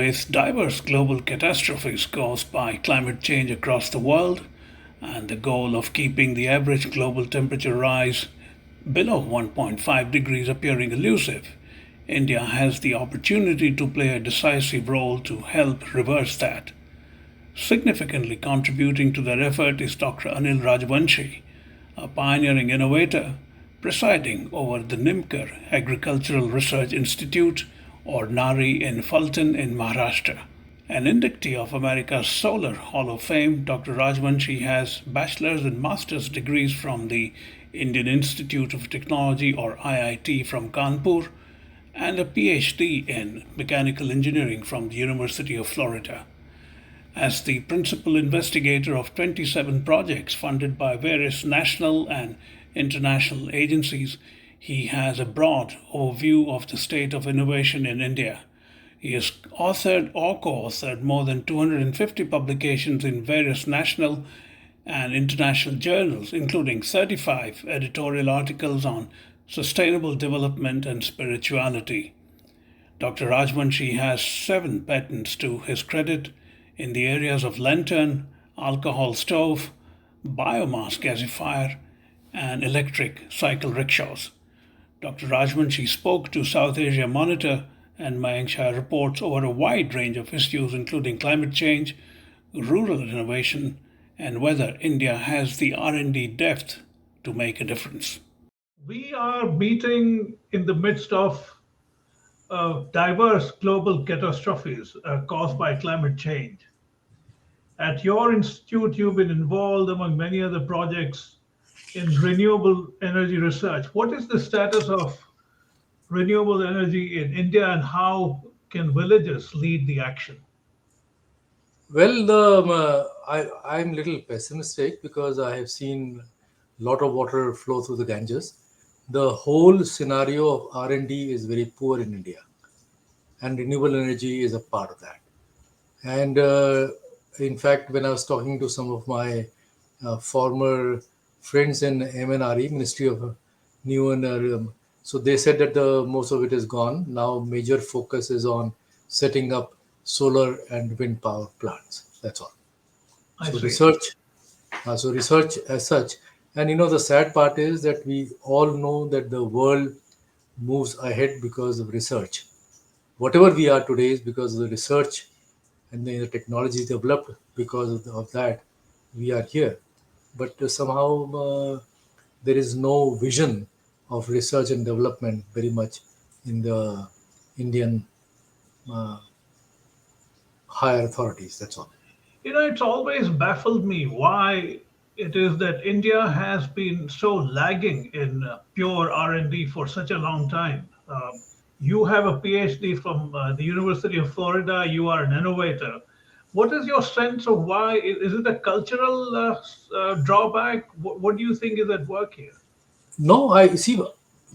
With diverse global catastrophes caused by climate change across the world and the goal of keeping the average global temperature rise below 1.5 degrees appearing elusive, India has the opportunity to play a decisive role to help reverse that. Significantly contributing to that effort is Dr. Anil Rajvanshi, a pioneering innovator presiding over the Nimbkar Agricultural Research Institute, or NARI, in Phaltan in Maharashtra. An inductee of America's Solar Hall of Fame, Dr. Rajvanshi has bachelor's and master's degrees from the Indian Institute of Technology, or IIT, from Kanpur, and a PhD in mechanical engineering from the University of Florida. As the principal investigator of 27 projects funded by various national and international agencies, he has a broad overview of the state of innovation in India. He has authored or co authored more than 250 publications in various national and international journals, including 35 editorial articles on sustainable development and spirituality. Dr. Rajvanshi has 7 patents to his credit in the areas of lantern, alcohol stove, biomass gasifier, and electric cycle rickshaws. Dr. Rajvanshi spoke to South Asia Monitor and Mayank Shah reports over a wide range of issues, including climate change, rural innovation, and whether India has the R&D depth to make a difference. We are meeting in the midst of diverse global catastrophes caused by climate change. At your institute, you've been involved, among many other projects, in renewable energy research. What is the status of renewable energy in India, and how can villages lead the action? Well, I'm a little pessimistic because I have seen a lot of water flow through the Ganges. The whole scenario of R&D is very poor in India, and renewable energy is a part of that. And in fact, when I was talking to some of my former friends in MNRE, Ministry of New and so they said that the most of it is gone. Now, major focus is on setting up solar and wind power plants. That's all. I So see. research as such, and the sad part is that we all know that the world moves ahead because of research. Whatever we are today is because of the research and the technology developed because of that we are here. But somehow there is no vision of research and development very much in the Indian uh, higher authorities. That's all. It's always baffled me why it is that India has been so lagging in pure R&D for such a long time. You have a PhD from the University of Florida. You are an innovator. What is your sense of why? Is it a cultural drawback? What do you think is at work here? No, I see.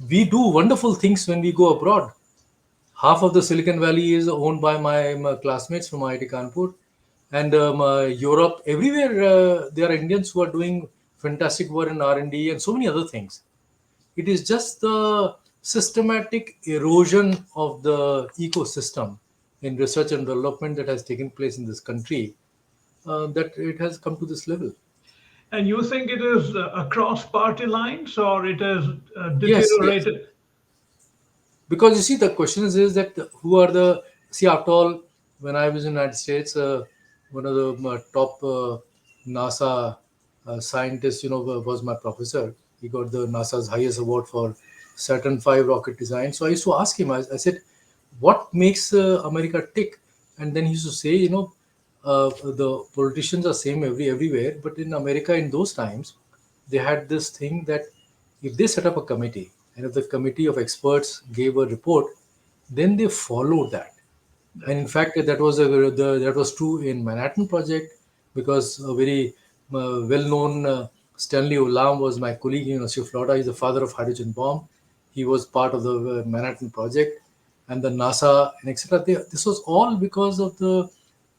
We do wonderful things when we go abroad. Half of the Silicon Valley is owned by my classmates from IIT Kanpur, and Europe. Everywhere there are Indians who are doing fantastic work in R&D and D and so many other things. It is just the systematic erosion of the ecosystem in research and development that has taken place in this country that it has come to this level. And you think it is across party lines, or it has Yes, yes. deteriorated? Because you see, the question is that who are the see after all, when I was in the United States, one of the top NASA scientists, was my professor. He got the NASA's highest award for Saturn V rocket design. So I used to ask him. I said, "What makes America tick?" And then he used to say, the politicians are same everywhere, but in America in those times, they had this thing that if they set up a committee and if the committee of experts gave a report, then they followed that. And in fact, that was true in Manhattan Project because a very well-known Stanley Ulam was my colleague in University of Florida. He's the father of hydrogen bomb. He was part of the Manhattan Project and the NASA and etc. This was all because of the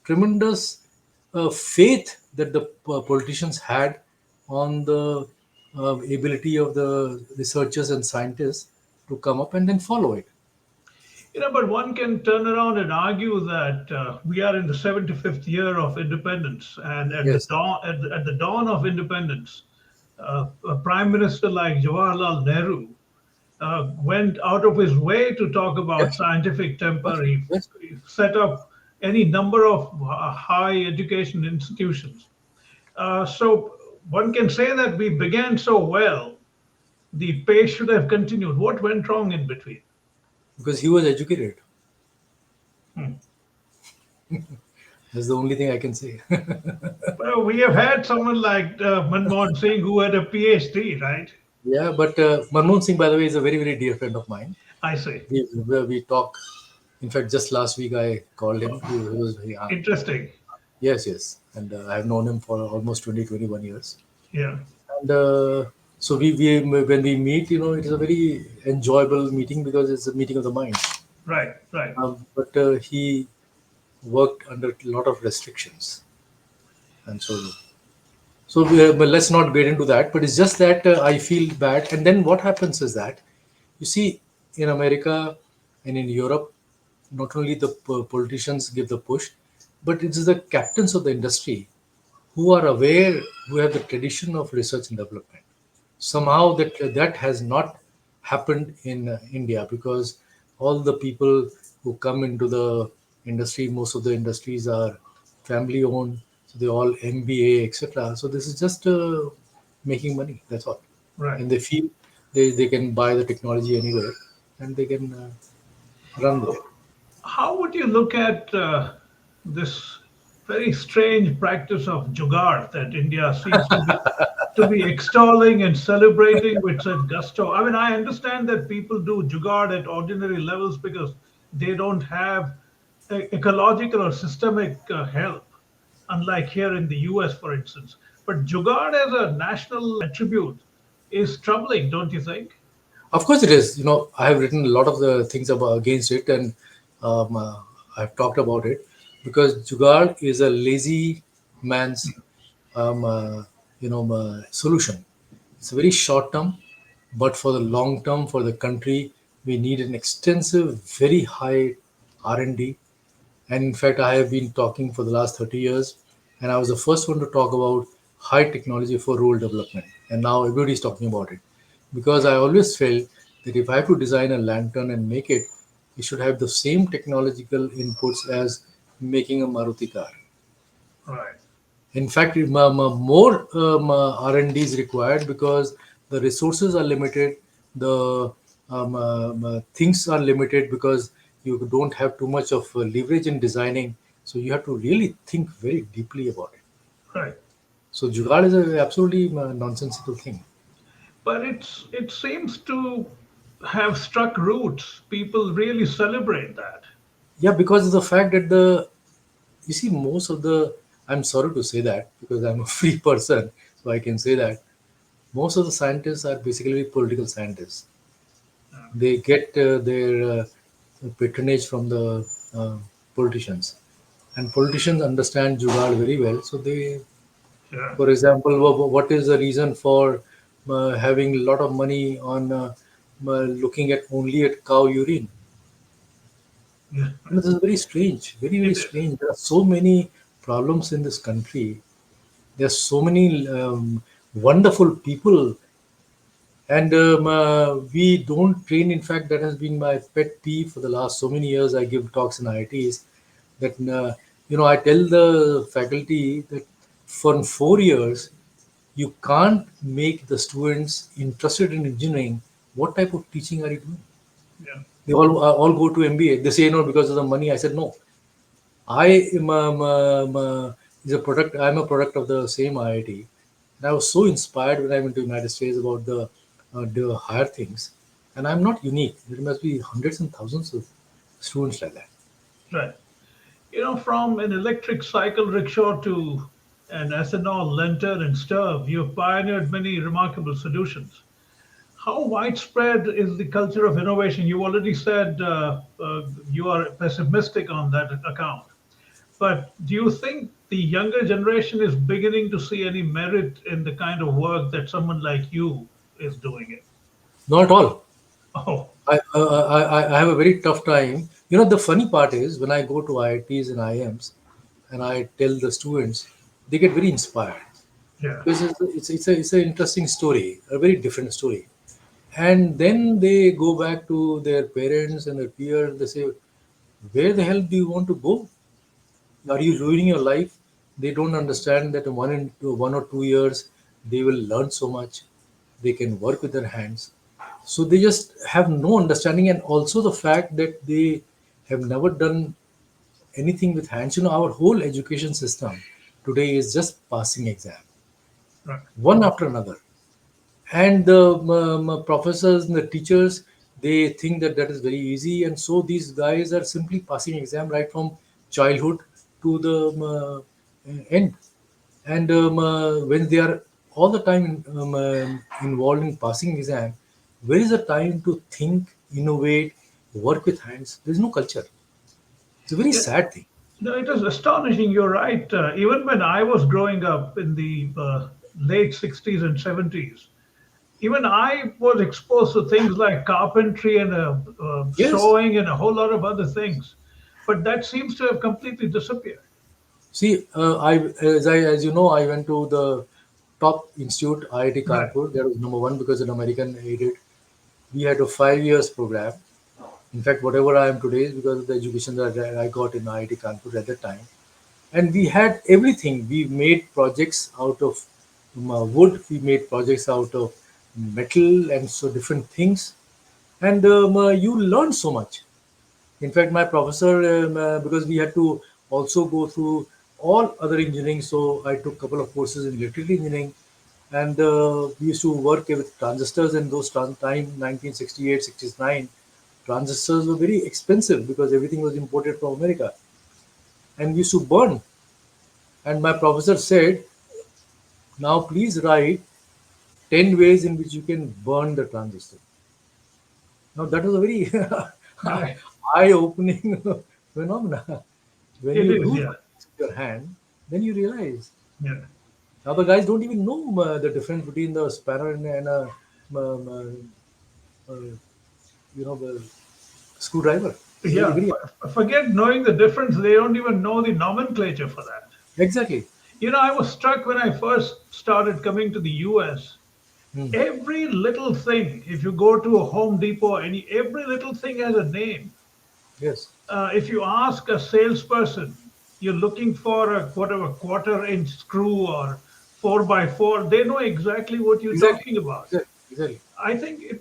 tremendous faith that the politicians had on the ability of the researchers and scientists to come up and then follow it. But one can turn around and argue that we are in the 75th year of independence, and Yes, at the dawn of independence, a prime minister like Jawaharlal Nehru went out of his way to talk about yes, scientific temper. yes. He set up any number of high education institutions. So one can say that we began so well, the pace should have continued. What went wrong in between? Because he was educated. Hmm. That's the only thing I can say. Well, we have had someone like Manmohan Singh who had a PhD, right? Yeah, but Manmohan Singh, by the way, is a very, very dear friend of mine. I say. We talk. In fact, just last week I called him. He was very, Interesting. yes, yes. And I've known him for almost 20, 21 years. Yeah. And so we when we meet, it is a very enjoyable meeting because it's a meeting of the minds. Right. Right. But he worked under a lot of restrictions, and but let's not get into that. But it's just that I feel bad. And then what happens is that you see in America and in Europe, not only the politicians give the push, but it's the captains of the industry who are aware, who have the tradition of research and development. Somehow that has not happened in India because all the people who come into the industry, most of the industries are family owned, so they all MBA, etc. So this is just making money. That's all, Right. and they feel they can buy the technology anywhere and they can run with it. How would you look at this very strange practice of jugaad that India seems to be extolling and celebrating with such gusto? I mean, I understand that people do jugaad at ordinary levels because they don't have ecological or systemic help, unlike here in the US, for instance. But jugaad as a national attribute is troubling, don't you think? Of course, it is. I have written a lot of the things about against it, and I've talked about it because jugaad is a lazy man's, solution. It's very short term, but for the long term, for the country, we need an extensive, very high R&D. And in fact, I have been talking for the last 30 years, and I was the first one to talk about high technology for rural development. And now everybody is talking about it. Because I always felt that if I have to design a lantern and make it, it should have the same technological inputs as making a Maruti car. Right. In fact, more R&D is required because the resources are limited, the things are limited because you don't have too much of leverage in designing. So you have to really think very deeply about it. Right. So jugaad is a absolutely nonsensical thing. But it seems to have struck roots. People really celebrate that. Yeah, because of the fact that you see most of the, I'm sorry to say that because I'm a free person, so I can say that most of the scientists are basically political scientists. They get their patronage from the politicians, and politicians understand jugaad very well. So they, Yeah. for example, what is the reason for having a lot of money on looking at only at cow urine? Yeah. This is very strange, very, very It is. strange. There are so many problems in this country. There are so many wonderful people, and we don't train. In fact, that has been my pet peeve for the last so many years. I give talks in IITs that I tell the faculty that for 4 years you can't make the students interested in engineering. What type of teaching are you doing? Yeah. They all go to MBA. They say no because of the money. I said no. I am is a product. I'm a product of the same IIT, and I was so inspired when I went to United States about the higher things. And I'm not unique. There must be hundreds and thousands of students like that. Right. From an electric cycle rickshaw to an ethanol lantern and stove, you've pioneered many remarkable solutions. How widespread is the culture of innovation? You already said you are pessimistic on that account. But do you think the younger generation is beginning to see any merit in the kind of work that someone like you is doing it? Not at all. Oh, I have a very tough time. The funny part is when I go to IITs and IIMs and I tell the students, they get very inspired Yeah. because it's an interesting story, a very different story. And then they go back to their parents and their peers. They say, "Where the hell do you want to go? Are you ruining your life?" They don't understand that in 1 or 2 years they will learn so much. They can work with their hands. So they just have no understanding, and also the fact that they have never done anything with hands. Our whole education system today is just passing exam, Right. one after another. And the professors and the teachers, they think that that is very easy, and so these guys are simply passing exam right from childhood to the end. And when they are all the time involved in passing exam, where is the time to think, innovate, work with hands? There's no culture. It's a very Yeah. sad thing. No, it is astonishing. You're right. Even when I was growing up in the late 60s and 70s, even I was exposed to things like carpentry and Yes. sewing and a whole lot of other things. But that seems to have completely disappeared. See, as you know, I went to the top institute, IIT Right. Kanpur. That was number one because an American aided. We had a 5 years program. In fact, whatever I am today is because of the education that I got in IIT Kanpur at that time. And we had everything. We made projects out of wood. We made projects out of metal and so different things. And you learn so much. In fact, my professor, because we had to also go through all other engineering, so I took a couple of courses in electrical engineering, and we used to work with transistors in those time, 1968, 69. Transistors were very expensive because everything was imported from America, and we used to burn. And my professor said, "Now please write 10 ways in which you can burn the transistor." Now that was a very Right. eye-opening phenomena. When It you is, do yeah. something with your hand, then you realize. Yeah. Now the guys don't even know the difference between the spanner and a um, uh, the screwdriver. It's very Yeah. very Forget knowing the difference. They don't even know the nomenclature for that. exactly. I was struck when I first started coming to the US. Hmm. Every little thing, if you go to a Home Depot, every little thing has a name. Yes, If you ask a salesperson, you're looking for a whatever quarter-inch screw or 4x4, they know exactly what you're exactly, talking about. exactly. I think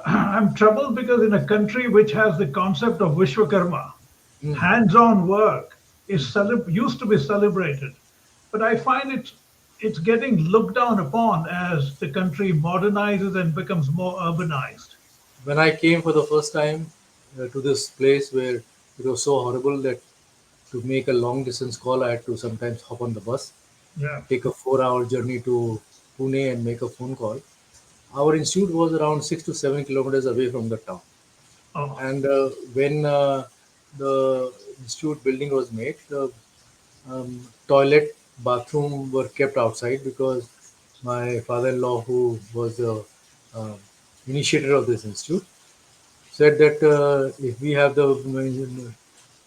I'm troubled because in a country which has the concept of Vishwakarma, Hmm. hands-on work used to be celebrated, but I find it's getting looked down upon as the country modernizes and becomes more urbanized. When I came for the first time to this place where it was so horrible that to make a long distance call, I had to sometimes hop on the bus, Yeah. take a 4 hour journey to Pune and make a phone call. Our institute was around 6 to 7 kilometers away from the town. Oh, And when the institute building was made, the toilet, bathroom were kept outside because my father-in-law, who was the uh, initiator of this institute, said that if we have the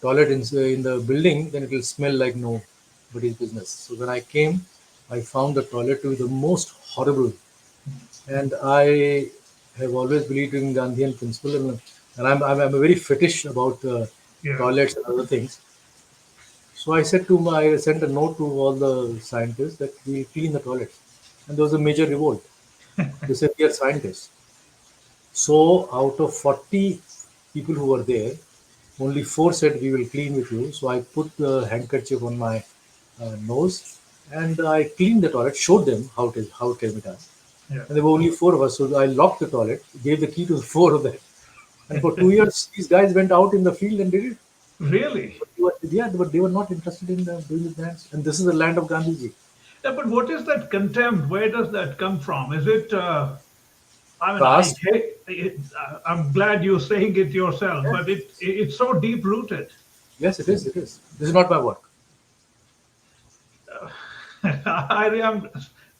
toilet in the building, then it will smell like nobody's business. So when I came, I found the toilet to be the most horrible, and I have always believed in Gandhian principle, and I'm a very fetish about yeah. toilets and other things. So I sent a note to all the scientists that we clean the toilets, and there was a major revolt. They said we are scientists. So out of 40 people who were there, only four said we will clean with you. So I put the handkerchief on my nose and I cleaned the toilet, showed them how it can be done. Yeah. And there were only four of us, so I locked the toilet, gave the key to the four of them. And for 2 years, these guys went out in the field and did it. Really? But they were not interested in doing it with hands. And this is the land of Gandhiji. Yeah, but what is that contempt? Where does that come from? Is it? I mean, I Caste. hate it. I'm glad you're saying it yourself, but it's so deep rooted. Yes, it is. It is. This is not my work. I am.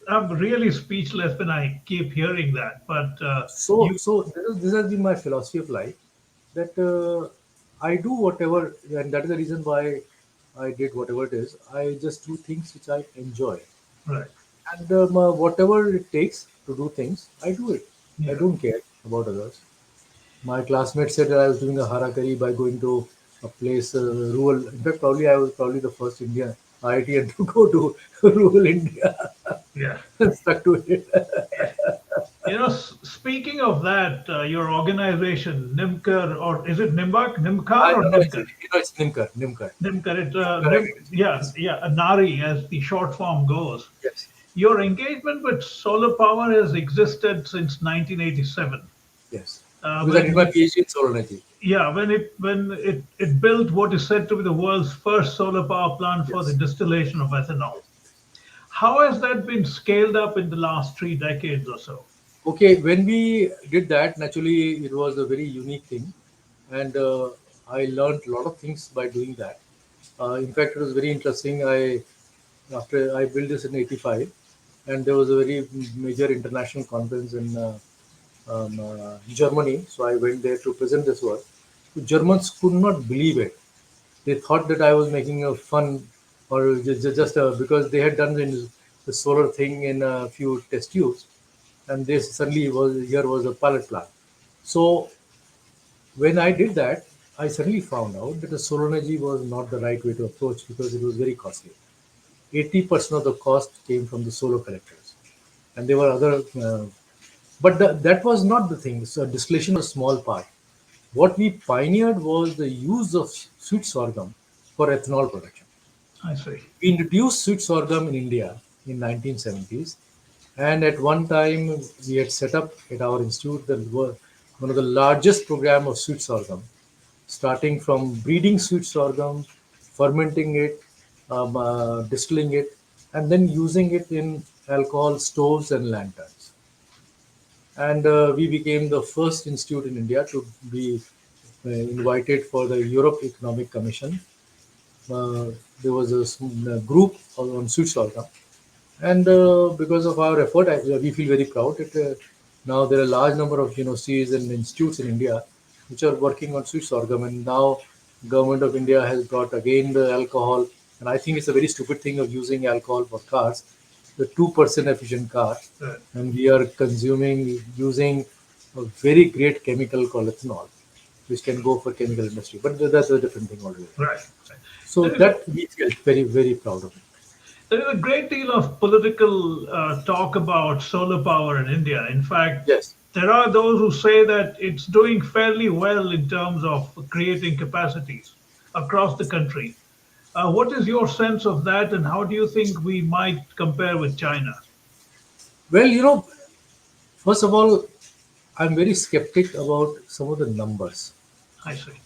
I'm really speechless when I keep hearing that. But So, you, this has been my philosophy of life that I do whatever, and that is the reason why I did whatever it is. I just do things which I enjoy, right? and whatever it takes to do things, I do it. I Yeah. don't care about others. My classmates said that I was doing a harakiri by going to a place rural. In fact, probably I was probably the first Indian IITian to go to rural India Yeah. and stuck to it. Speaking of that, your organization, Nimkar, or is it I Nimkar or know Nimkar? it's Nimkar, Nimkar, Nimkar, Nimbkar Agricultural yeah, Institute. yeah, NARI as the short form goes. Yes, Your engagement with solar power has existed since 1987. yes. Because I did my When PhD in solar energy. Yeah, when it built what is said to be the world's first solar power plant for the Yes, distillation of ethanol. yes. How has that been scaled up in the last 3 decades or so? Okay, when we did that, naturally it was a very unique thing, and I learned a lot of things by doing that. In fact, it was very interesting. I After I built this in '85, and there was a very major international conference in Germany. So I went there to present this work. The Germans could not believe it. They thought that I was making a fun, or just because they had done the solar thing in a few test tubes, and this suddenly was a pilot plant. So when I did that, I suddenly found out that the solar energy was not the right way to approach because it was very costly. 80% of the cost came from the solar collectors, and there were other. That was not the thing. So distillation was a small part. What we pioneered was the use of sweet sorghum for ethanol production. I see. We introduced sweet sorghum in India in 1970s, and at one time we had set up at our institute one of the largest program of sweet sorghum, starting from breeding sweet sorghum, fermenting it, distilling it, and then using it in alcohol stoves and lanterns. And we became the first institute in India to be invited for the Europe Economic Commission. There was a group on sweet sorghum, and because of our effort, we feel very proud that now there are a large number of universities and institutes in India which are working on sweet sorghum. And now government of India has brought again the alcohol, and I think it's a very stupid thing of using alcohol for cars, the 2% efficient car, Right. and we are using a very great chemical called ethanol, which can go for chemical industry. But that's a different thing altogether. Right. So There is a, that we felt very, very proud of it. there is a great deal of political talk about solar power in India. In fact, Yes. there are those who say that it's doing fairly well in terms of creating capacities across the country. What is your sense of that, and how do you think we might compare with China? Well, first of all, I'm very skeptic about some of the numbers. I see.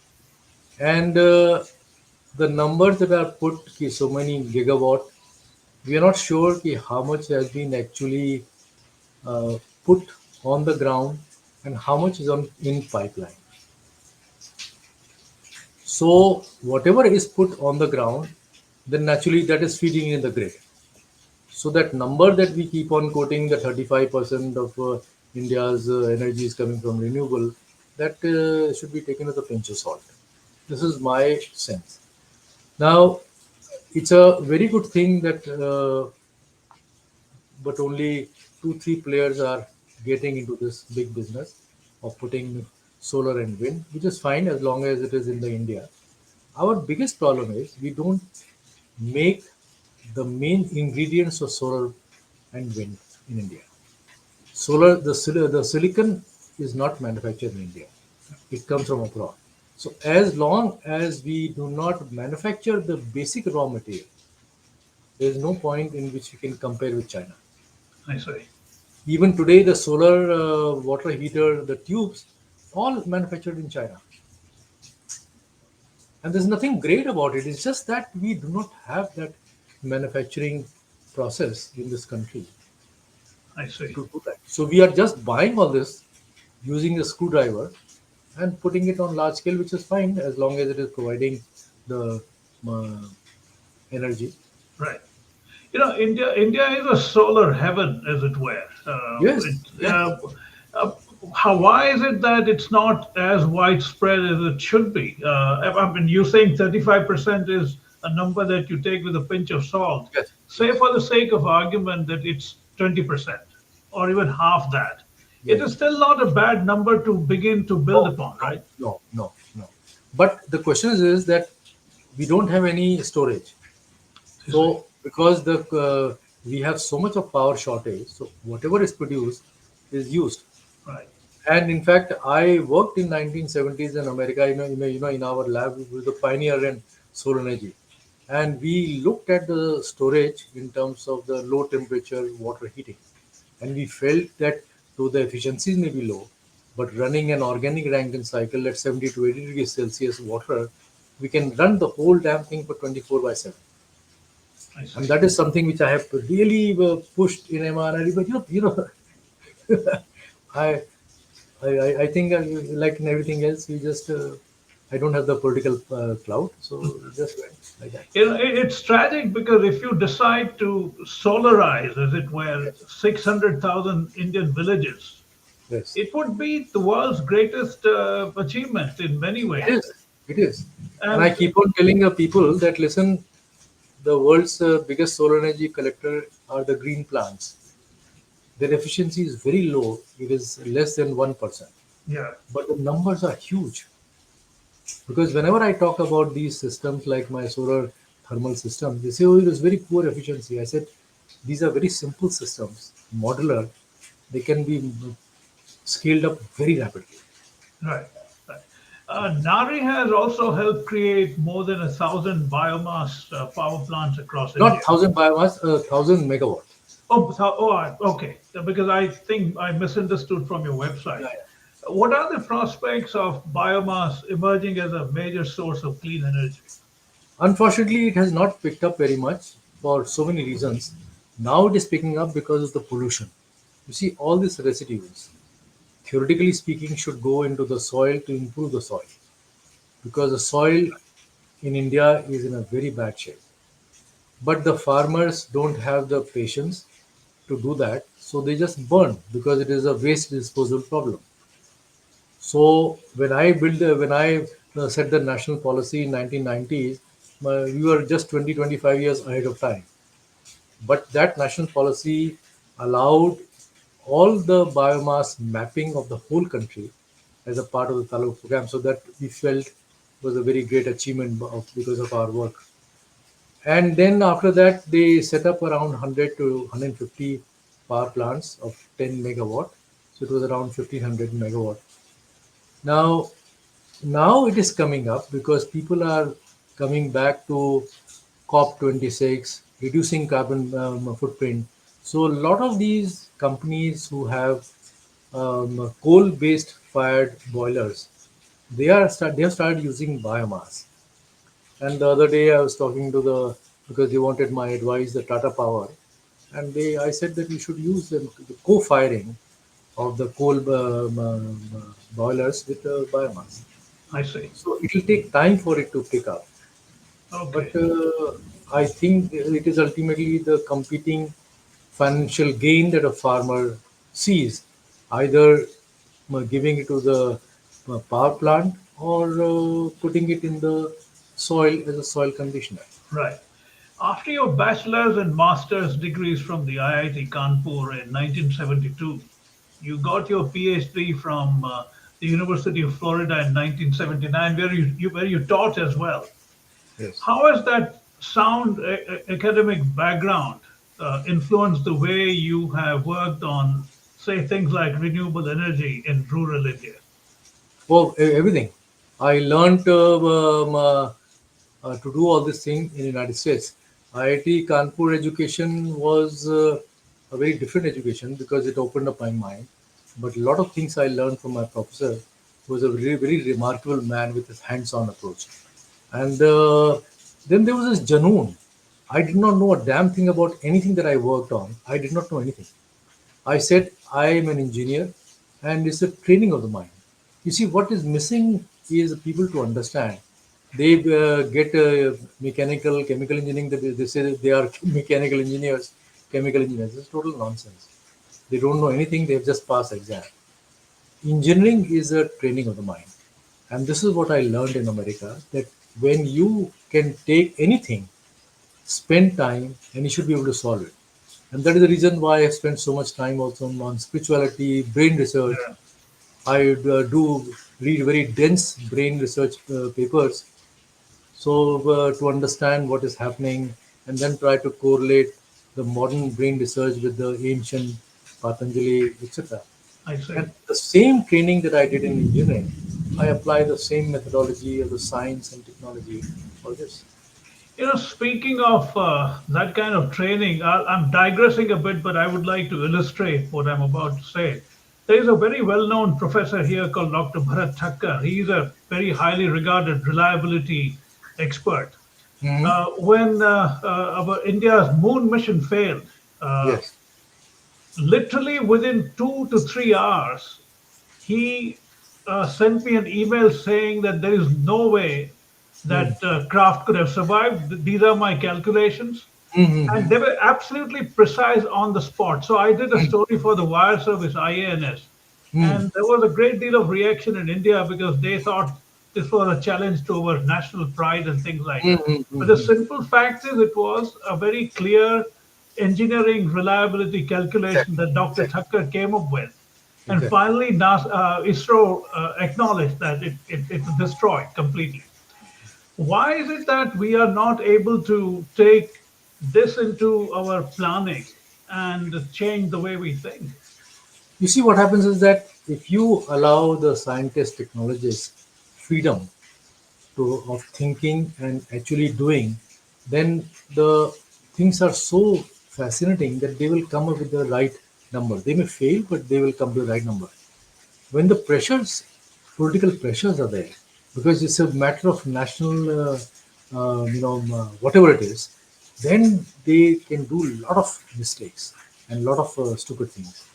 And the numbers that are put, so many gigawatt, we are not sure how much has been actually put on the ground and how much is in pipeline. So whatever is put on the ground, then naturally that is feeding in the grid. So that number that we keep on quoting, the 35% of India's energy is coming from renewable, that should be taken with a pinch of salt. This is my sense. Now, it's a very good thing that, but only two, three players are getting into this big business of putting solar and wind, which is fine as long as it is in the India. Our biggest problem is we don't make the main ingredients of solar and wind in India. The silicon is not manufactured in India. It comes from abroad. So as long as we do not manufacture the basic raw material, there is no point in which we can compare with China. I see. Even today, the solar water heater, the tubes, all manufactured in China. And there's nothing great about it. It's just that we do not have that manufacturing process in this country I see. to do that. So we are just buying all this using a screwdriver and putting it on large scale, which is fine as long as it is providing the uh, energy. Right. India is a solar heaven, as it were. Yes, yes, Uh, why is it that it's not as widespread as it should be? I mean, you're saying 35% is a number that you take with a pinch of salt. yes, Say, yes, for the sake of argument, that it's 20% or even half that. It is yes. still not a bad number to begin to build No, upon, no, right? no, no, no. But the question is that we don't have any storage. You see, So because the we have so much of power shortage, so whatever is produced is used. right? And in fact, I worked in 1970s in America. In our lab, we were the pioneer in solar energy, and we looked at the storage in terms of the low temperature water heating, and we felt that though the efficiencies may be low, but running an organic Rankine cycle at 70 to 80 degrees Celsius water, we can run the whole damn thing for 24 by 7. I And see. that is something which I have really pushed in MRI. But I I think like in everything else, we just I don't have the political clout, so it just went like that. It's tragic because if you decide to solarize, as it were, Yes, 600,000 Indian villages, yes, it would be the world's greatest achievement in many it ways. is. It is. And I And keep on telling people that listen, the world's biggest solar energy collector are the green plants. Their efficiency is very low. It is less than 1%. yeah, But the numbers are huge. Because whenever I talk about these systems like my solar thermal system, they say, oh, it is very poor efficiency. I said, these are very simple systems, modular. They can be scaled up very rapidly. right, right. NARI has also helped create more than 1,000 biomass power plants across Not India. 1,000 biomass, 1,000 megawatt. Okay, because I think I misunderstood from your website. Yeah, yeah. What are the prospects of biomass emerging as a major source of clean energy? Unfortunately, it has not picked up very much for so many reasons. Now it is picking up because of the pollution. You see, all these residues, theoretically speaking, should go into the soil to improve the soil because the soil in India is in a very bad shape. But the farmers don't have the patience to do that, so they just burn because it is a waste disposal problem. So when I set the national policy in 1990s, we were just 20-25 years ahead of time. But that national policy allowed all the biomass mapping of the whole country as a part of the Taluk program. So that we felt was a very great achievement because of our work. And then after that, they set up around 100 to 150 power plants of 10 megawatt. So it was around 1500 megawatt. Now, now it is coming up because people are coming back to COP26, reducing carbon footprint. So a lot of these companies who have coal-based fired boilers, they have started using biomass. And the other day I was talking to the because they wanted my advice, the Tata Power, and I said that we should use the co-firing of the coal boilers with biomass. I see. So it will take time for it to pick up, but Okay. I think it is ultimately the competing financial gain that a farmer sees, either giving it to the power plant or putting it in the soil as a soil conditioner. Right. After your bachelor's and master's degrees from the IIT Kanpur in 1972, you got your PhD from the University of Florida in 1979, where you taught as well. Yes. How has that sound academic background influenced the way you have worked on, say, things like renewable energy in rural India? Oh, everything. I learned to do all this thing in the United States. IIT Kanpur education was a very different education because it opened up my mind. But a lot of things I learned from my professor, who was a very, very remarkable man with his hands-on approach. And then there was this Janoon. I did not know a damn thing about anything that I worked on. I did not know anything. I said, I am an engineer and it's a training of the mind. You see, what is missing is people to understand. They get mechanical, chemical engineering. They say that they are mechanical engineers, chemical engineers. It's total nonsense. They don't know anything. They've just passed exam. Engineering is a training of the mind, and this is what I learned in America. That when you can take anything, spend time, and you should be able to solve it. And that is the reason why I spent so much time also on spirituality, brain research. Yeah, I do read very dense brain research papers, so to understand what is happening, and then try to correlate the modern brain research with the ancient Patanjali, etc. I see. And the same training that I did in engineering, I apply the same methodology of the science and technology for this. Speaking of that kind of training, I'm digressing a bit, but I would like to illustrate what I'm about to say. There is a very well known professor here called Dr. Bharat Thakkar. He's a very highly regarded reliability expert. Hmm. When our India's moon mission failed, Yes. literally within 2 to 3 hours, he sent me an email saying that there is no way Hmm. that craft could have survived. These are my calculations. And Hmm. they were absolutely precise on the spot. So I did a story for the wire service IANS, Hmm. and there was a great deal of reaction in India because they thought this was a challenge to our national pride and things like Hmm. that. Hmm. But the Hmm. simple fact is, it was a very clear engineering reliability calculation Exactly. that Dr. Exactly. Thakkar came up with. And Exactly. finally, ISRO acknowledged that it was destroyed completely. Why is it that we are not able to take this into our planning and change the way we think? You see, what happens is that if you allow the scientists, technologists freedom of thinking and actually doing, then the things are so fascinating that they will come up with the right number. They may fail, but they will come to the right number. When the pressures, political pressures are there, because it's a matter of national, whatever it is, then they can do a lot of mistakes and a lot of stupid things.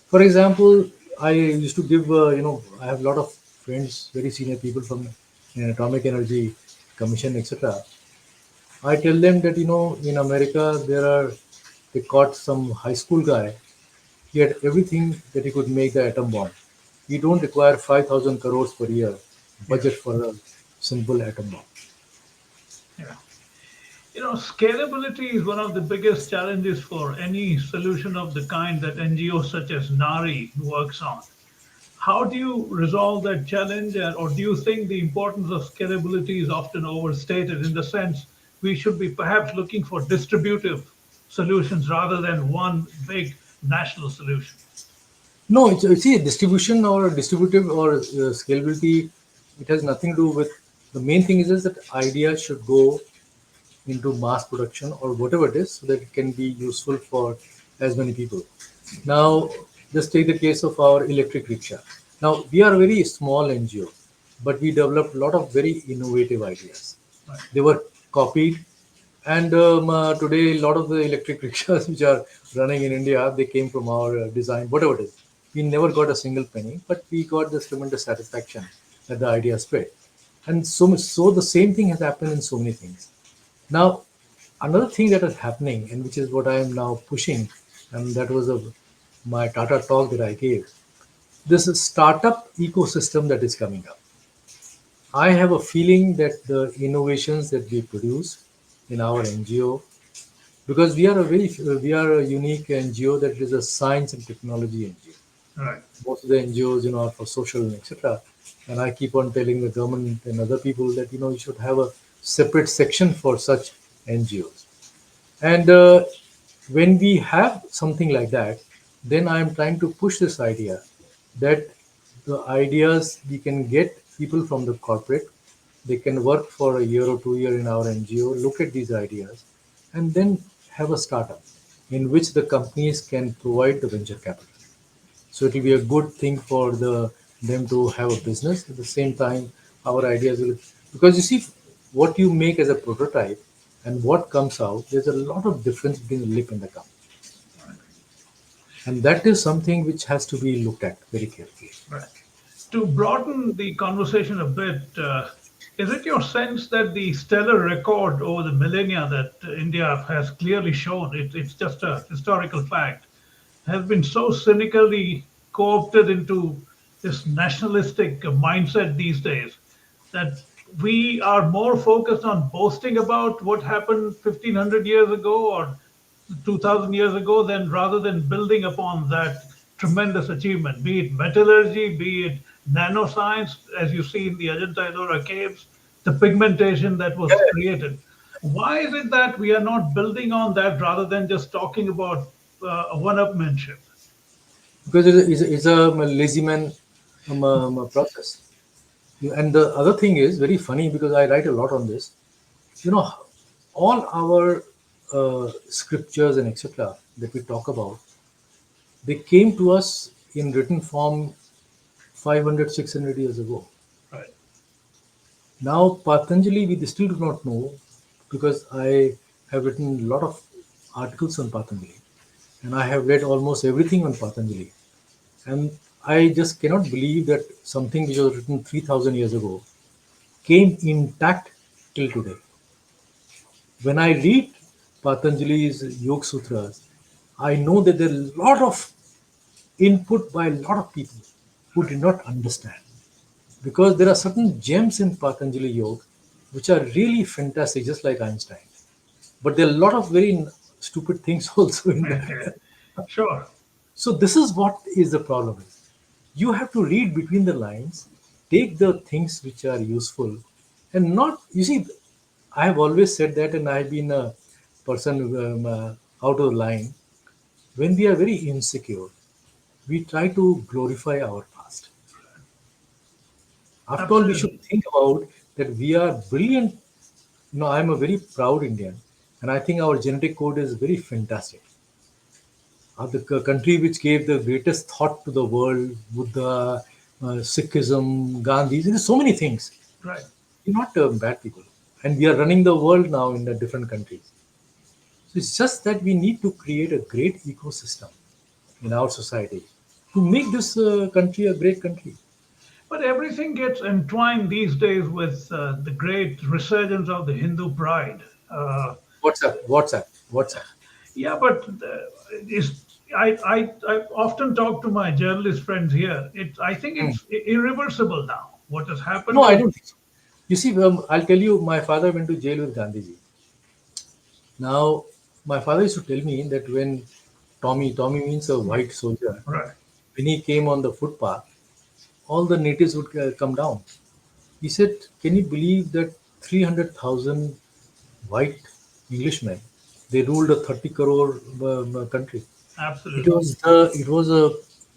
For example, I used to give, I have a lot of friends, very senior people from Atomic Energy Commission, etc. I tell them that, in America, they caught some high school guy. He had everything that he could make the atom bomb. You don't require 5,000 crores per year Yeah, budget for a simple atom bomb. yeah. Scalability is one of the biggest challenges for any solution of the kind that NGOs such as NARI works on. How do you resolve that challenge, or do you think the importance of scalability is often overstated in the sense we should be perhaps looking for distributive solutions rather than one big national solution? No, see, distribution or distributive or scalability, it has nothing to do with, the main thing is that ideas should go into mass production or whatever it is so that it can be useful for as many people. Now, just take the case of our electric rickshaw. Now, we are a very small NGO, but we developed a lot of very innovative ideas. Right. They were copied, and today a lot of the electric rickshaws which are running in India, they came from our design, whatever it is. We never got a single penny, but we got this tremendous satisfaction that the idea spread. And so much so, the same thing has happened in so many things. Now, another thing that is happening, and which is what I am now pushing, and that was my Tata talk that I gave, this is startup ecosystem that is coming up. I have a feeling that the innovations that we produce in our NGO, because we are a unique NGO that is a science and technology NGO. Right. Most of the NGOs, are for social and etc. And I keep on telling the government and other people that you should have a separate section for such NGOs. And when we have something like that, then I am trying to push this idea that the ideas we can get people from the corporate, they can work for a year or 2 year in our NGO, look at these ideas, and then have a startup in which the companies can provide the venture capital. So it will be a good thing for them to have a business. At the same time, our ideas will, because you see, what you make as a prototype and what comes out, there's a lot of difference between the lip and the gum, and that is something which has to be looked at very carefully. Right. To broaden the conversation a bit, Is it your sense that the stellar record over the millennia that India has clearly shown, it's just a historical fact, has been so cynically co-opted into this nationalistic mindset these days that we are more focused on boasting about what happened 1500 years ago or 2000 years ago than rather than building upon that tremendous achievement, be it metallurgy, be it nanoscience, as you see in the Ajanta Ellora caves, the pigmentation that Yeah, was created. Why is it that we are not building on that rather than just talking about one-upmanship? because it's a lazy man process. And the other thing is very funny because I write a lot on this. You know, all our scriptures and etc. that we talk about, they came to us in written form 500, 600 years ago. Right. Now, Patanjali, we still do not know because I have written a lot of articles on Patanjali and I have read almost everything on Patanjali. And I just cannot believe that something which was written 3000 years ago came intact till today. When I read Patanjali's Yoga Sutras, I know that there is a lot of input by a lot of people who did not understand. Because there are certain gems in Patanjali Yoga which are really fantastic, just like Einstein. But there are a lot of very stupid things also in that. Sure. So this is what is the problem. You have to read between the lines, take the things which are useful, and not. You see, I have always said that, and I've been a person out of line. When we are very insecure, we try to glorify our past. After all, we should Absolutely. think about that we are brilliant. You know, I'm a very proud Indian, and I think our genetic code is very fantastic. The country which gave the greatest thought to the world, Buddha, Sikhism, Gandhi, there's so many things. Right. We're not bad people. And we are running the world now in the different countries. So it's just that we need to create a great ecosystem in our society to make this country a great country. But everything gets entwined these days with the great resurgence of the Hindu pride. WhatsApp. Yeah, but is I often talk to my journalist friends here. I think Hmm. it's irreversible now. What has happened No, I to don't think so. You see, I'll tell you, my father went to jail with Gandhiji. Now, my father used to tell me that when Tommy means a white soldier, right? when he came on the footpath, all the natives would come down. He said, "Can you believe that 300,000 white Englishmen they ruled a 30 crore country?" Absolutely. It was a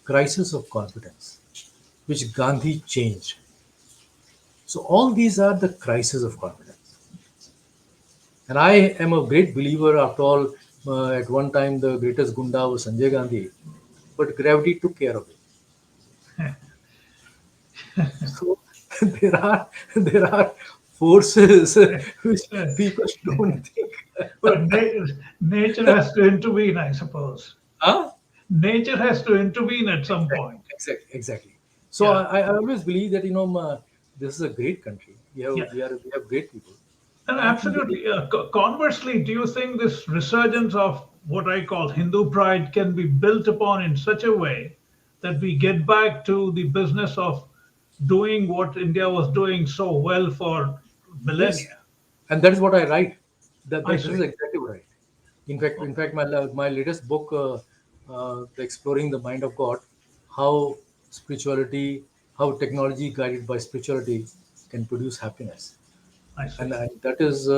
crisis of confidence, which Gandhi changed. So all these are the crises of confidence. And I am a great believer. After all, at one time the greatest Gunda was Sanjay Gandhi, but gravity took care of it. So there are forces which people don't think. But nature has to intervene, I suppose. Huh? Nature has to intervene at some Exactly, point. exactly. So Yeah, I always believe that this is a great country. yeah. We have great people, And and I think absolutely. Conversely, do you think this resurgence of what I call Hindu pride can be built upon in such a way that we get back to the business of doing what India was doing so well for yes, millennia? and that is what I write. I This is see. exactly what I write. In fact, my latest book, the exploring the mind of God, how spirituality, how technology guided by spirituality can produce happiness, I see. and that is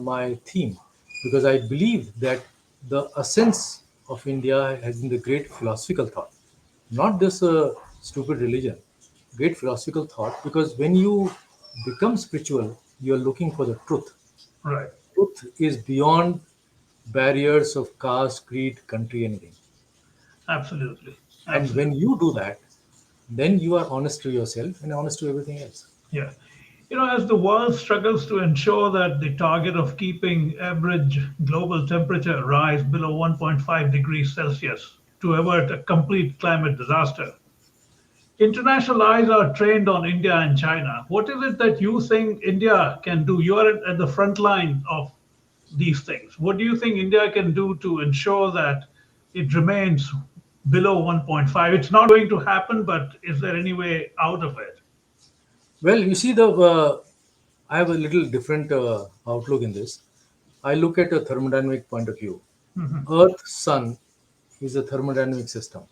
my theme, because I believe that the essence of India has been the great philosophical thought, not this stupid religion, great philosophical thought. Because when you become spiritual, you are looking for the truth. Right. Truth is beyond barriers of caste, creed, country, anything. Absolutely. And when Absolutely. you do that, then you are honest to yourself and honest to everything else. Yeah. As the world struggles to ensure that the target of keeping average global temperature rise below 1.5 degrees Celsius to avert a complete climate disaster, International eyes are trained on India and China. What is it that you think India can do? You are at the front line of these things. What do you think India can do to ensure that it remains below 1.5? It's not going to happen, but is there any way out of it? Well, you see, I have a little different outlook in this. I look at a thermodynamic point of view. Earth, Sun is a thermodynamic system.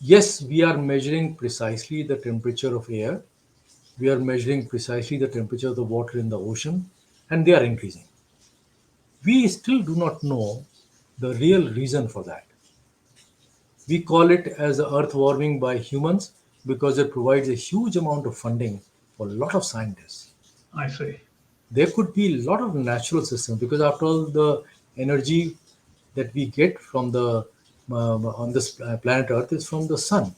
Yes, we are measuring precisely the temperature of air. We are measuring precisely the temperature of the water in the ocean, and they are increasing. We still do not know the real reason for that. We call it as earth warming by humans because it provides a huge amount of funding for a lot of scientists. I see. There could be a lot of natural systems because after all the energy that we get from the on this planet earth is from the sun.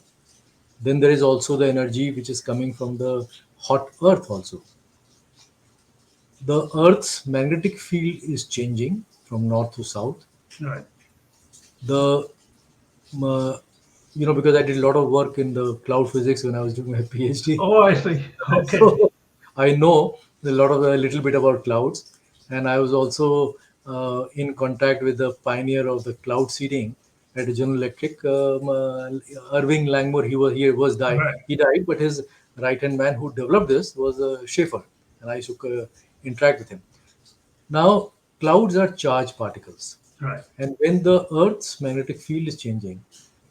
Then there is also the energy which is coming from the hot earth also. The earth's magnetic field is changing from north to south. Right. The uh, because I did a lot of work in the cloud physics when I was doing my PhD. Oh, I see. Okay. So I know a little bit about clouds, and I was also in contact with the pioneer of the cloud seeding at General Electric, Irving Langmuir. Right. He died, but his right hand man who developed this was Schaefer, and I used to interact with him. Now, clouds are charged particles, Right. and when the Earth's magnetic field is changing,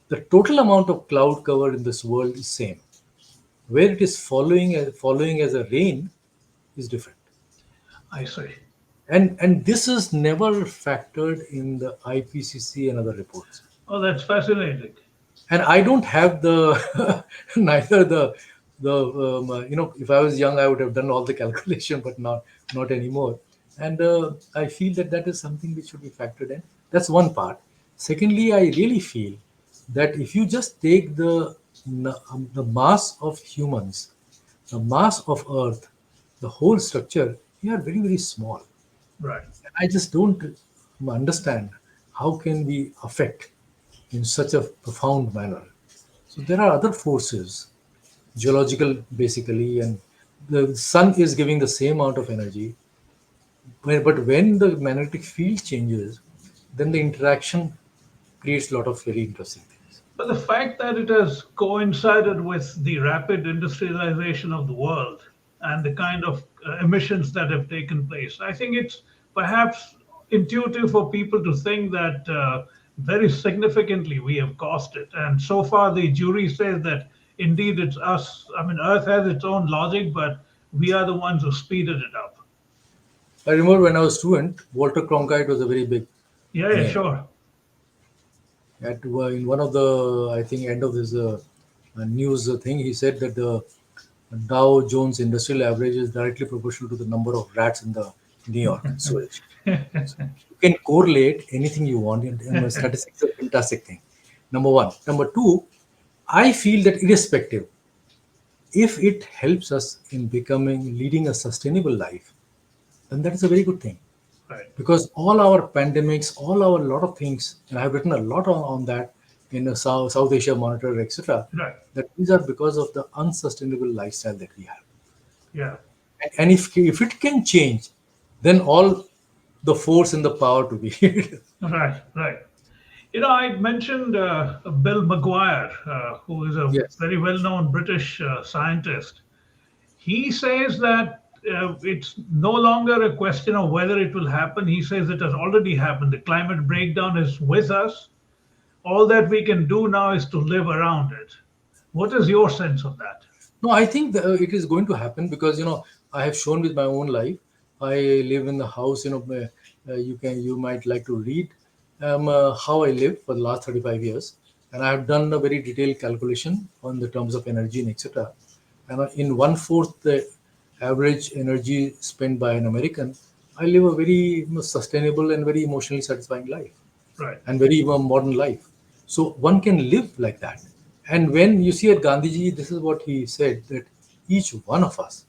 the total amount of cloud cover in this world is same. Where it is following as a rain is different, I see. and this is never factored in the IPCC and other reports. Oh, that's fascinating. And I don't have the neither the if I was young I would have done all the calculation, but not anymore. And I feel that that is something which should be factored in. That's one part. Secondly, I really feel that if you just take the mass of humans, the mass of earth, the whole structure, we are very very small. Right. I just don't understand how can we affect in such a profound manner. So there are other forces, geological basically, and the sun is giving the same amount of energy. But when the magnetic field changes, then the interaction creates a lot of very interesting things. But the fact that it has coincided with the rapid industrialization of the world and the kind of emissions that have taken place, I think it's perhaps intuitive for people to think that very significantly we have caused it. And so far, the jury says that indeed it's us. I mean, Earth has its own logic, but we are the ones who speeded it up. I remember when I was a student, Walter Cronkite was a very big Yeah, yeah, name. sure. In one of the, I think, end of this news thing, he said that the Dow Jones Industrial Average is directly proportional to the number of rats in the New York sewage. You can correlate anything you want, and statistics is a fantastic thing. Number one. Number two, I feel that irrespective, if it helps us in leading a sustainable life, then that is a very good thing. Right. Because all our pandemics, lot of things, and I've written a lot on that in the South Asia Monitor, etc. Right. That these are because of the unsustainable lifestyle that we have. Yeah. And if it can change, then all the force and the power to be. Right. Right. You know, I mentioned Bill Maguire, who is a Yes. very well known British scientist. He says that it's no longer a question of whether it will happen. He says it has already happened. The climate breakdown is with us. All that we can do now is to live around it. What is your sense of that? No, I think it is going to happen because I have shown with my own life. I live in the house. You might like to read how I live for the last 35 years, and I have done a very detailed calculation on the terms of energy and etc. And in one fourth the average energy spent by an American, I live a very sustainable and very emotionally satisfying life Right. and very modern life. So one can live like that. And when you see at Gandhiji, this is what he said that each one of us,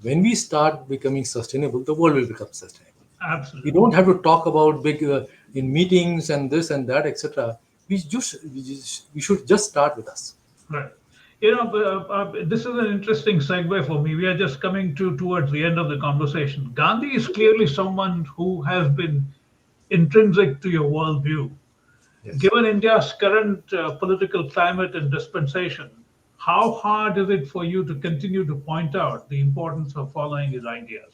when we start becoming sustainable, the world will become sustainable. We Absolutely. don't have to talk about big in meetings and this and that, etc. We should just start with us. Right. This is an interesting segue for me. We are just coming to towards the end of the conversation. Gandhi is clearly someone who has been intrinsic to your worldview. Yes. Given India's current political climate and dispensation, how hard is it for you to continue to point out the importance of following his ideas?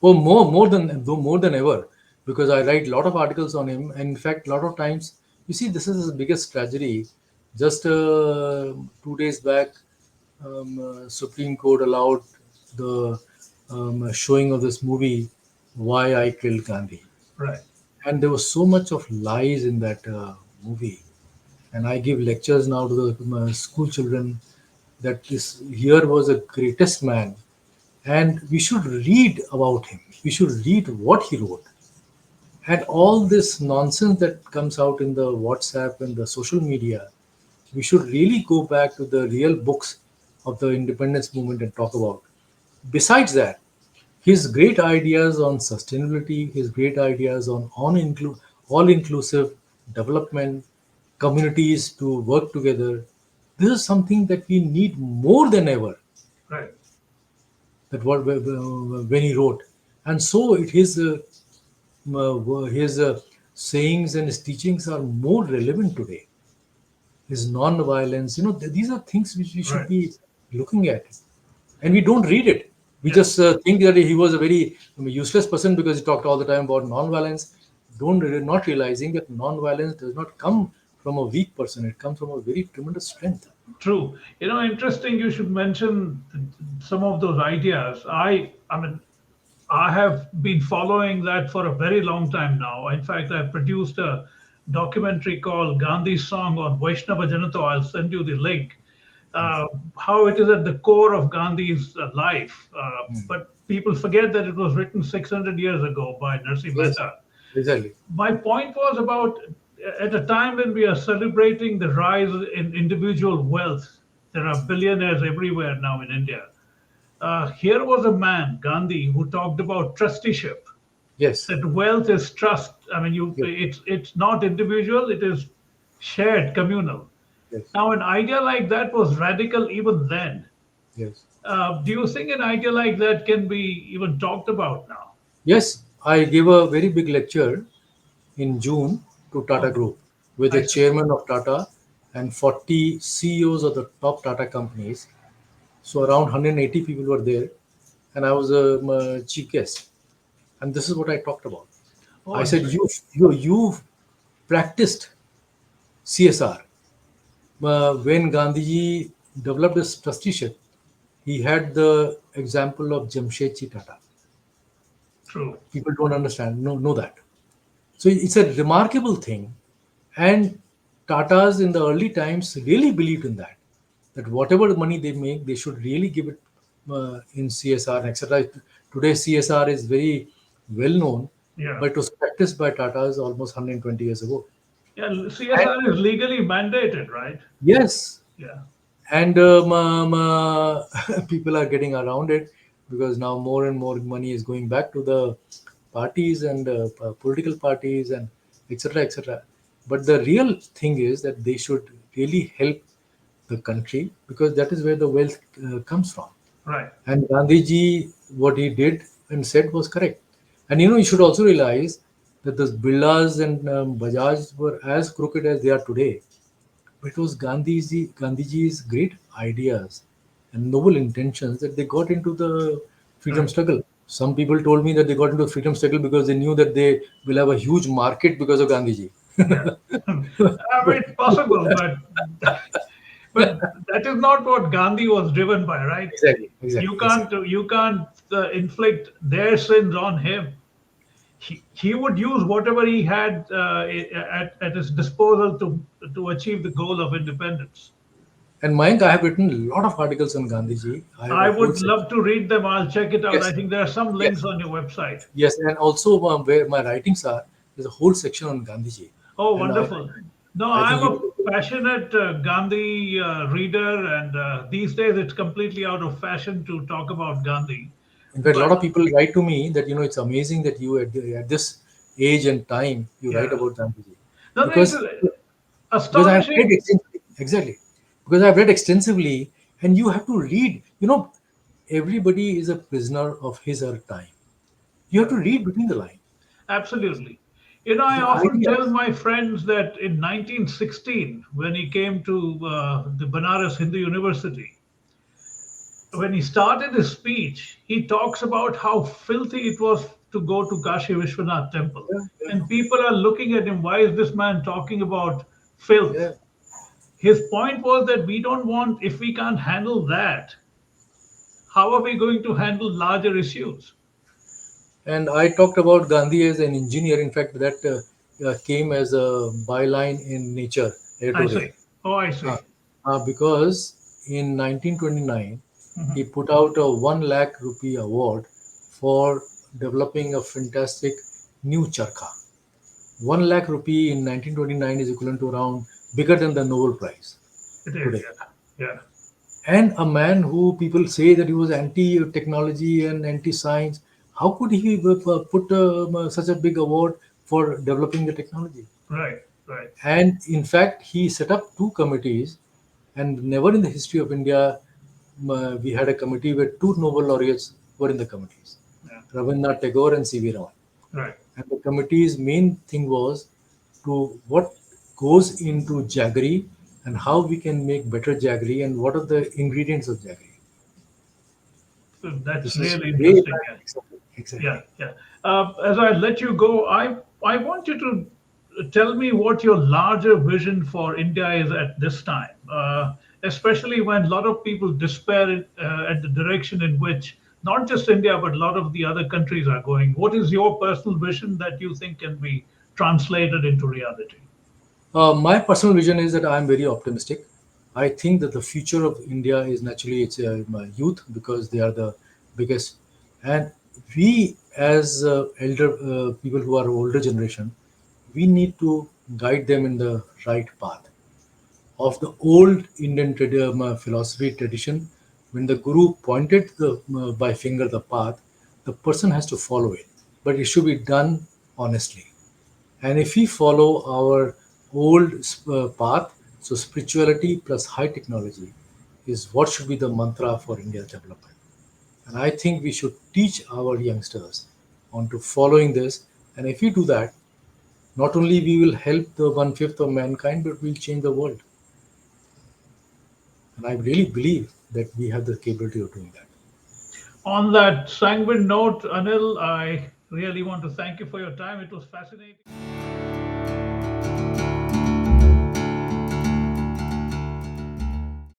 Oh, more than ever, because I write a lot of articles on him, and in fact, a lot of times, you see, this is his biggest tragedy. Just 2 days back, Supreme Court allowed the showing of this movie, "Why I Killed Gandhi," Right. and there was so much of lies in that movie. And I give lectures now to the school children that this here was a greatest man, and we should read about him. We should read what he wrote. And all this nonsense that comes out in the WhatsApp and the social media, we should really go back to the real books of the independence movement and talk about. Besides that, his great ideas on sustainability, his great ideas on all inclusive development, communities to work together, this is something that we need more than ever. Right. That what when he wrote, and so his sayings and his teachings are more relevant today. His non-violence, these are things which we should Right. be looking at, and we don't read it. We Yeah. just think that he was a very useless person because he talked all the time about non-violence. Don't not realizing that non-violence does not come from a weak person; it comes from a very tremendous strength. True. Interesting you should mention some of those ideas. I mean, I have been following that for a very long time now. In fact, I produced a documentary called Gandhi's Song on Vaishnava Janato. I'll send you the link. Uh, how it is at the core of Gandhi's life. But people forget that it was written 600 years ago by Narsi Yes, Mehta. exactly. My point was about at a time when we are celebrating the rise in individual wealth, there are billionaires everywhere now in India. Here was a man, Gandhi, who talked about trusteeship. Yes, That wealth is trust. I mean, yes, it's not individual; it is shared, communal. yes, Now, an idea like that was radical even then. yes. Do you think an idea like that can be even talked about now? Yes, I gave a very big lecture in June to Tata Oh, Group with I the see. chairman of Tata and 40 CEOs of the top Tata companies. So around 180 people were there, and I was a chief guest. And this is what I talked about. Oh, I I said, see. you've practiced CSR. When Gandhiji developed his trusteeship, he had the example of Jamshedji Tata. True. People don't understand, know that. So it's a remarkable thing. And Tatas in the early times really believed in that. That whatever money they make, they should really give it in CSR and etc. Today, CSR is very well known, Yeah. but it was practiced by Tatas almost 120 years ago. Yeah. And CSR is legally mandated, right? yes, Yeah. and people are getting around it because now more and more money is going back to the parties and political parties and etc etc. But the real thing is that they should really help the country because that is where the wealth comes from. Right. And Gandhiji, what he did and said was correct. And you should also realize that the Birlas and Bajaj were as crooked as they are today. But it was Gandhiji's great ideas and noble intentions that they got into the freedom Right. struggle. Some people told me that they got into the freedom struggle because they knew that they will have a huge market because of Gandhiji. Yeah. I mean, it's possible, but that is not what Gandhi was driven by, right? Exactly, You exactly, can't exactly. you can't inflict their sins on him. He would use whatever he had at his disposal to achieve the goal of independence. And Mayank, I have written a lot of articles on Gandhiji. I have a I whole would section. love to read them. I'll check it out. I Yes, think there are some links yes, on your website. yes. And also where my writings are, there's a whole section on Gandhiji. Oh, And wonderful. No, I I'm think you a passionate Gandhi reader, and these days it's completely out of fashion to talk about Gandhi. In fact, a But lot of people write to me that it's amazing that you at this age and time you write yeah, about Gandhiji, no, no, it's because I have read astonishing. extensively. Exactly. because I've read extensively, and you have to read. Everybody is a prisoner of his or her time. You have to Right. read between the lines. Absolutely. I The often tell ideas. my friends that in 1916, when he came to the Banaras Hindu University, when he started his speech, he talks about how filthy it was to go to Kashi Vishwanath temple. Yeah, And people are looking at him, why is this man talking about filth? yeah. His point was that we don't want, if we can't handle that, how are we going to handle larger issues? And I talked about Gandhi as an engineer. In fact, that came as a byline in Nature I editorial. see. Oh, I Uh, see. because in 1929, Mhm. he put out a 1 lakh rupee award for developing a fantastic new charkha. 1 lakh rupee in 1929 is equivalent to around bigger than the Nobel Prize It is, today. yeah. Yeah. And a man who people say that he was anti-technology and anti-science, how could he put such a big award for developing the technology? Right, right. And in fact, he set up two committees, and never in the history of India we had a committee where two Nobel laureates were in the committees, Yeah, Rabindranath Tagore and C.V. Raman. right. And the committee's main thing was to what goes into jaggery and how we can make better jaggery and what are the ingredients of jaggery. So that's This is really way interesting. back. Yeah. Exactly. Yeah, Exactly. yeah. As I let you go, I want you to tell me what your larger vision for India is at this time, especially when a lot of people despair at the direction in which not just India but a lot of the other countries are going. What is your personal vision that you think can be translated into reality? My personal vision is that I'm very optimistic. I think that the future of India is naturally its youth because they are the biggest, and we as elder people who are older generation, we need to guide them in the right path of the old Indian philosophy tradition. When the Guru pointed by finger the path, the person has to follow it, but it should be done honestly. And if we follow our old path, so spirituality plus high technology is what should be the mantra for India's development. And I think we should teach our youngsters on to following this. And if we do that, not only we will help the one fifth of mankind, but we'll change the world. And I really believe that we have the capability of doing that. On that sanguine note, Anil, I really want to thank you for your time. It was fascinating.